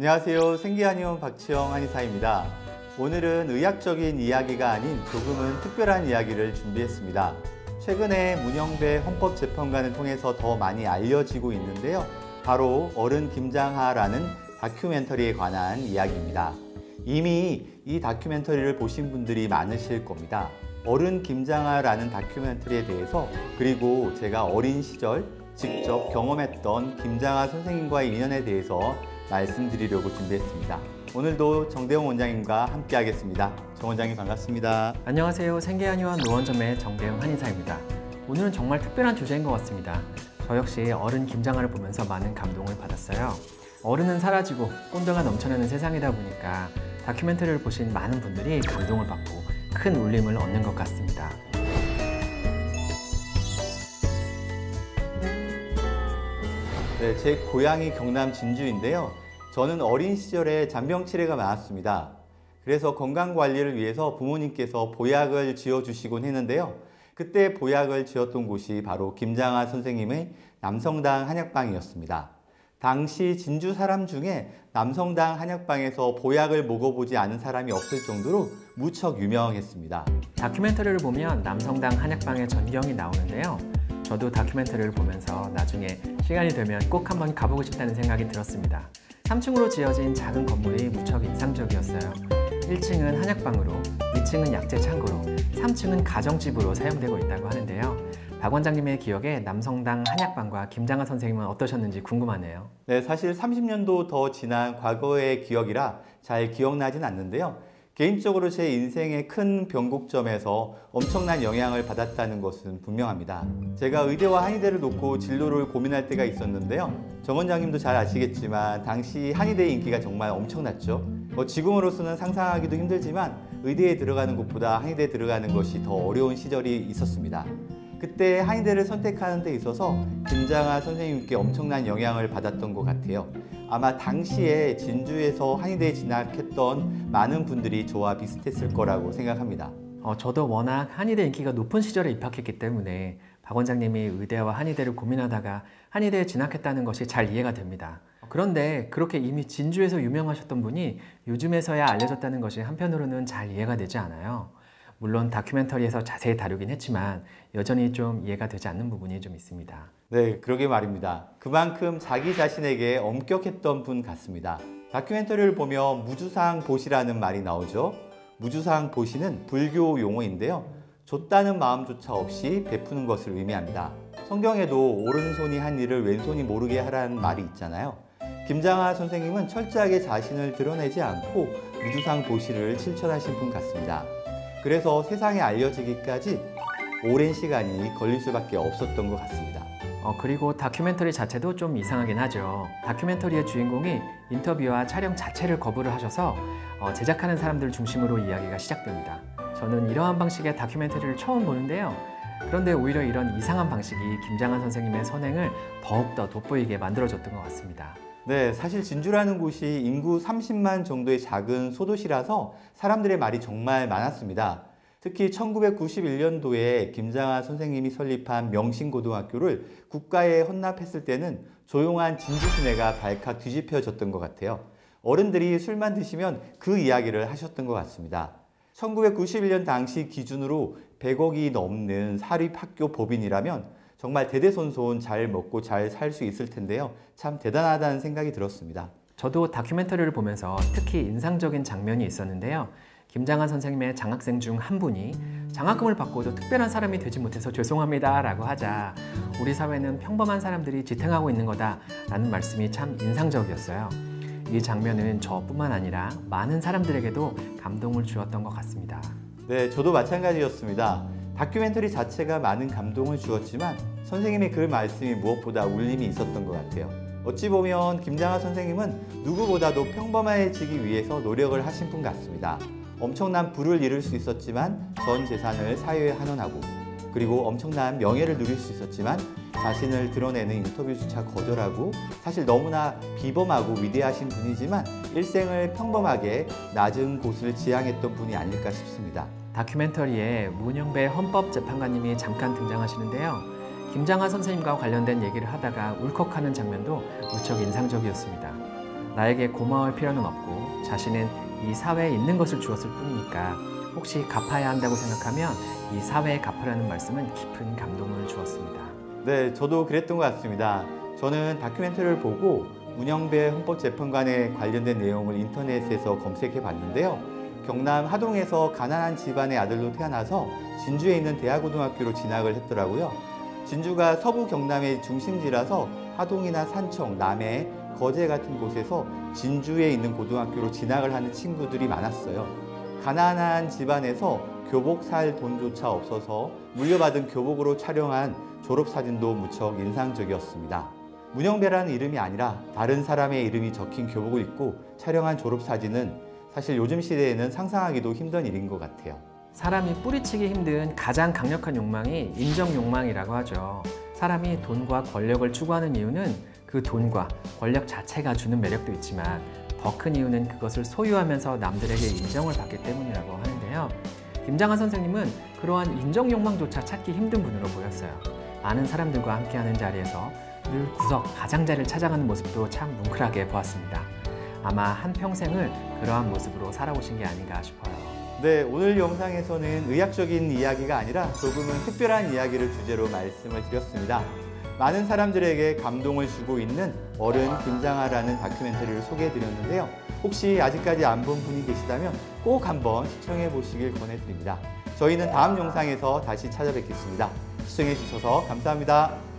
안녕하세요. 생기한의원 박치영 한의사입니다. 오늘은 의학적인 이야기가 아닌 조금은 특별한 이야기를 준비했습니다. 최근에 문영배 헌법재판관을 통해서 더 많이 알려지고 있는데요. 바로 어른 김장하라는 다큐멘터리에 관한 이야기입니다. 이미 이 다큐멘터리를 보신 분들이 많으실 겁니다. 어른 김장하라는 다큐멘터리에 대해서, 그리고 제가 어린 시절 직접 경험했던 김장하 선생님과의 인연에 대해서 말씀드리려고 준비했습니다. 오늘도 정대용 원장님과 함께 하겠습니다. 정 원장님 반갑습니다. 안녕하세요. 생계한의원 노원점의 정대용 한의사입니다. 오늘은 정말 특별한 주제인 것 같습니다. 저 역시 어른 김장하를 보면서 많은 감동을 받았어요. 어른은 사라지고 꼰대가 넘쳐나는 세상이다 보니까 다큐멘터리를 보신 많은 분들이 감동을 받고 큰 울림을 얻는 것 같습니다. 네, 제 고향이 경남 진주인데요. 저는 어린 시절에 잔병치레가 많았습니다. 그래서 건강관리를 위해서 부모님께서 보약을 지어주시곤 했는데요. 그때 보약을 지었던 곳이 바로 김장하 선생님의 남성당 한약방이었습니다. 당시 진주 사람 중에 남성당 한약방에서 보약을 먹어보지 않은 사람이 없을 정도로 무척 유명했습니다. 다큐멘터리를 보면 남성당 한약방의 전경이 나오는데요. 저도 다큐멘터리를 보면서 나중에 시간이 되면 꼭 한번 가보고 싶다는 생각이 들었습니다. 3층으로 지어진 작은 건물이 무척 인상적이었어요. 1층은 한약방으로, 2층은 약재 창고로, 3층은 가정집으로 사용되고 있다고 하는데요. 박 원장님의 기억에 남성당 한약방과 김장하 선생님은 어떠셨는지 궁금하네요. 네, 사실 30년도 더 지난 과거의 기억이라 잘 기억나진 않는데요. 개인적으로 제 인생의 큰 변곡점에서 엄청난 영향을 받았다는 것은 분명합니다. 제가 의대와 한의대를 놓고 진로를 고민할 때가 있었는데요. 정 원장님도 잘 아시겠지만 당시 한의대의 인기가 정말 엄청났죠. 지금으로서는 상상하기도 힘들지만 의대에 들어가는 것보다 한의대에 들어가는 것이 더 어려운 시절이 있었습니다. 그때 한의대를 선택하는 데 있어서 김장하 선생님께 엄청난 영향을 받았던 것 같아요. 아마 당시에 진주에서 한의대에 진학했던 많은 분들이 저와 비슷했을 거라고 생각합니다. 저도 워낙 한의대 인기가 높은 시절에 입학했기 때문에 박 원장님이 의대와 한의대를 고민하다가 한의대에 진학했다는 것이 잘 이해가 됩니다. 그런데 그렇게 이미 진주에서 유명하셨던 분이 요즘에서야 알려졌다는 것이 한편으로는 잘 이해가 되지 않아요. 물론 다큐멘터리에서 자세히 다루긴 했지만 여전히 좀 이해가 되지 않는 부분이 좀 있습니다. 네, 그러게 말입니다. 그만큼 자기 자신에게 엄격했던 분 같습니다. 다큐멘터리를 보면 무주상 보시라는 말이 나오죠. 무주상 보시는 불교 용어인데요. 줬다는 마음조차 없이 베푸는 것을 의미합니다. 성경에도 오른손이 한 일을 왼손이 모르게 하라는 말이 있잖아요. 김장하 선생님은 철저하게 자신을 드러내지 않고 무주상 보시를 실천하신 분 같습니다. 그래서 세상에 알려지기까지 오랜 시간이 걸릴 수밖에 없었던 것 같습니다. 그리고 다큐멘터리 자체도 좀 이상하긴 하죠. 다큐멘터리의 주인공이 인터뷰와 촬영 자체를 거부를 하셔서 제작하는 사람들 중심으로 이야기가 시작됩니다. 저는 이러한 방식의 다큐멘터리를 처음 보는데요. 그런데 오히려 이런 이상한 방식이 김장하 선생님의 선행을 더욱더 돋보이게 만들어줬던 것 같습니다. 네, 사실 진주라는 곳이 인구 30만 정도의 작은 소도시라서 사람들의 말이 정말 많았습니다. 특히 1991년도에 김장하 선생님이 설립한 명신고등학교를 국가에 헌납했을 때는 조용한 진주 시내가 발칵 뒤집혀졌던 것 같아요. 어른들이 술만 드시면 그 이야기를 하셨던 것 같습니다. 1991년 당시 기준으로 100억이 넘는 사립학교 법인이라면 정말 대대손손 잘 먹고 잘 살 수 있을 텐데요. 참 대단하다는 생각이 들었습니다. 저도 다큐멘터리를 보면서 특히 인상적인 장면이 있었는데요. 김장하 선생님의 장학생 중 한 분이 장학금을 받고도 특별한 사람이 되지 못해서 죄송합니다 라고 하자 우리 사회는 평범한 사람들이 지탱하고 있는 거다 라는 말씀이 참 인상적이었어요. 이 장면은 저뿐만 아니라 많은 사람들에게도 감동을 주었던 것 같습니다. 네, 저도 마찬가지였습니다. 다큐멘터리 자체가 많은 감동을 주었지만 선생님의 그 말씀이 무엇보다 울림이 있었던 것 같아요. 어찌 보면 김장하 선생님은 누구보다도 평범해지기 위해서 노력을 하신 분 같습니다. 엄청난 부를 이룰 수 있었지만 전 재산을 사회에 환원하고, 그리고 엄청난 명예를 누릴 수 있었지만 자신을 드러내는 인터뷰조차 거절하고, 사실 너무나 비범하고 위대하신 분이지만 일생을 평범하게 낮은 곳을 지향했던 분이 아닐까 싶습니다. 다큐멘터리에 문영배 헌법재판관님이 잠깐 등장하시는데요. 김장하 선생님과 관련된 얘기를 하다가 울컥하는 장면도 무척 인상적이었습니다. 나에게 고마울 필요는 없고 자신은 이 사회에 있는 것을 주었을 뿐이니까 혹시 갚아야 한다고 생각하면 이 사회에 갚으라는 말씀은 깊은 감동을 주었습니다. 네, 저도 그랬던 것 같습니다. 저는 다큐멘터리를 보고 문영배 헌법재판관에 관련된 내용을 인터넷에서 검색해 봤는데요. 경남 하동에서 가난한 집안의 아들로 태어나서 진주에 있는 대하고등학교로 진학을 했더라고요. 진주가 서부 경남의 중심지라서 하동이나 산청, 남해, 거제 같은 곳에서 진주에 있는 고등학교로 진학을 하는 친구들이 많았어요. 가난한 집안에서 교복 살 돈조차 없어서 물려받은 교복으로 촬영한 졸업사진도 무척 인상적이었습니다. 문영배라는 이름이 아니라 다른 사람의 이름이 적힌 교복을 입고 촬영한 졸업사진은 사실 요즘 시대에는 상상하기도 힘든 일인 것 같아요. 사람이 뿌리치기 힘든 가장 강력한 욕망이 인정 욕망이라고 하죠. 사람이 돈과 권력을 추구하는 이유는 그 돈과 권력 자체가 주는 매력도 있지만 더 큰 이유는 그것을 소유하면서 남들에게 인정을 받기 때문이라고 하는데요. 김장한 선생님은 그러한 인정 욕망조차 찾기 힘든 분으로 보였어요. 많은 사람들과 함께하는 자리에서 늘 구석 가장자리를 찾아가는 모습도 참 뭉클하게 보았습니다. 아마 한평생을 그러한 모습으로 살아오신 게 아닌가 싶어요. 네, 오늘 영상에서는 의학적인 이야기가 아니라 조금은 특별한 이야기를 주제로 말씀을 드렸습니다. 많은 사람들에게 감동을 주고 있는 어른 김장하라는 다큐멘터리를 소개해드렸는데요. 혹시 아직까지 안 본 분이 계시다면 꼭 한번 시청해 보시길 권해드립니다. 저희는 다음 영상에서 다시 찾아뵙겠습니다. 시청해 주셔서 감사합니다.